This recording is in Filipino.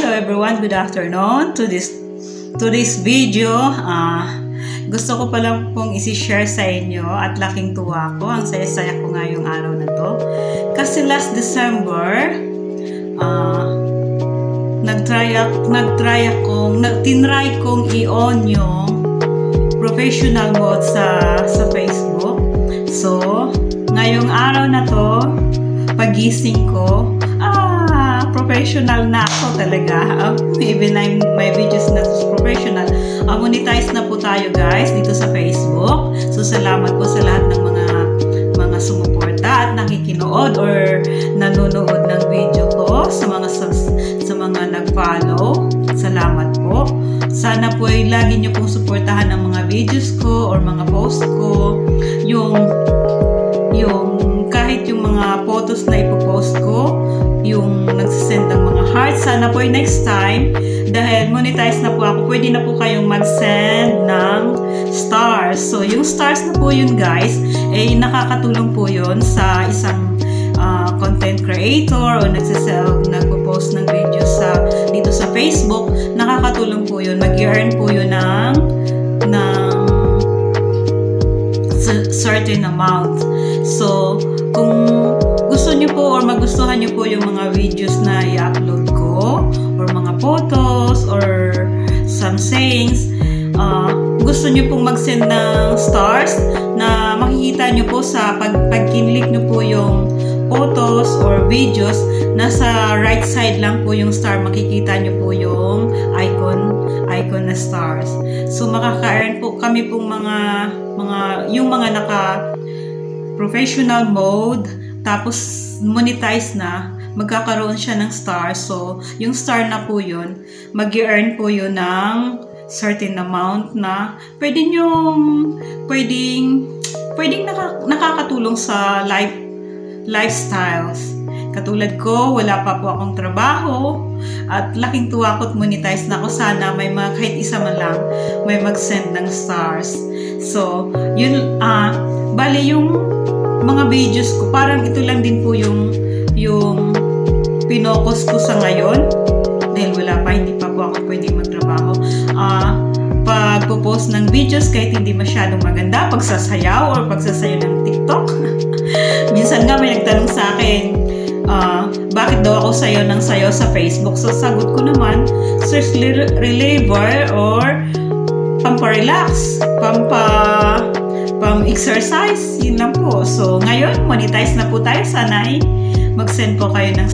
Hello everyone, good afternoon to this video. Gusto ko pa lang pong isi-share sa inyo at laking tuwa ko. Ang saya-saya ko ngayong araw na to. Kasi last December, tinry kong i-on yung professional mode sa Facebook. So, ngayong araw na to, pagising ko, professional na ako talaga. Even my videos na professional. Monetize na po tayo guys dito sa Facebook. So salamat po sa lahat ng mga sumuporta at nakikinood or nanonood ng video ko, sa mga nag-follow. Salamat po. Sana po ay lagi niyo pong suportahan ang mga videos ko or mga post ko. Yung kahit yung mga photos na ipopost ko, yung nagsisend ng mga hearts. Sana po next time, dahil monetize na po ako, pwede na po kayong mag-send ng stars. So, yung stars na po yun guys, nakakatulong po yun sa isang content creator o nagpo-post ng videos dito sa Facebook. Nakakatulong po yun. Mag-earn po yun ng certain amount. So, kung gusto nyo po or magustuhan nyo po yung mga videos na i-upload ko or mga photos or some sayings, gusto nyo pong mag-send ng stars na makikita nyo po sa pag-kinlik nyo po yung photos or videos, nasa right side lang po yung star, makikita nyo po yung icon na stars. So makaka-earn po kami pong yung mga naka-professional mode, tapos monetize na, magkakaroon siya ng star. So, yung star na po yun, mag-earn po yun ng certain amount na pwedeng nakakatulong sa lifestyles. Katulad ko, wala pa po akong trabaho at laking tuwa ko at monetize na ako. Sana may kahit isa man lang may mag-send ng stars. So, yun, bali yung mga videos ko, parang ito lang din po yung pinokus ko sa ngayon dahil hindi pa po ako pwedeng magtrabaho. Pagpo-post ng videos kahit hindi masyadong maganda, pagsasayaw or pagsasayaw ng TikTok. Minsan nga may nagtanong sa akin, bakit daw ako sayo ng sayo sa Facebook? So sagot ko naman, stress reliever or pampa-relax, pam-exercise, yun lang po. So, ngayon, monetize na po tayo. Sana mag-send po kayo ng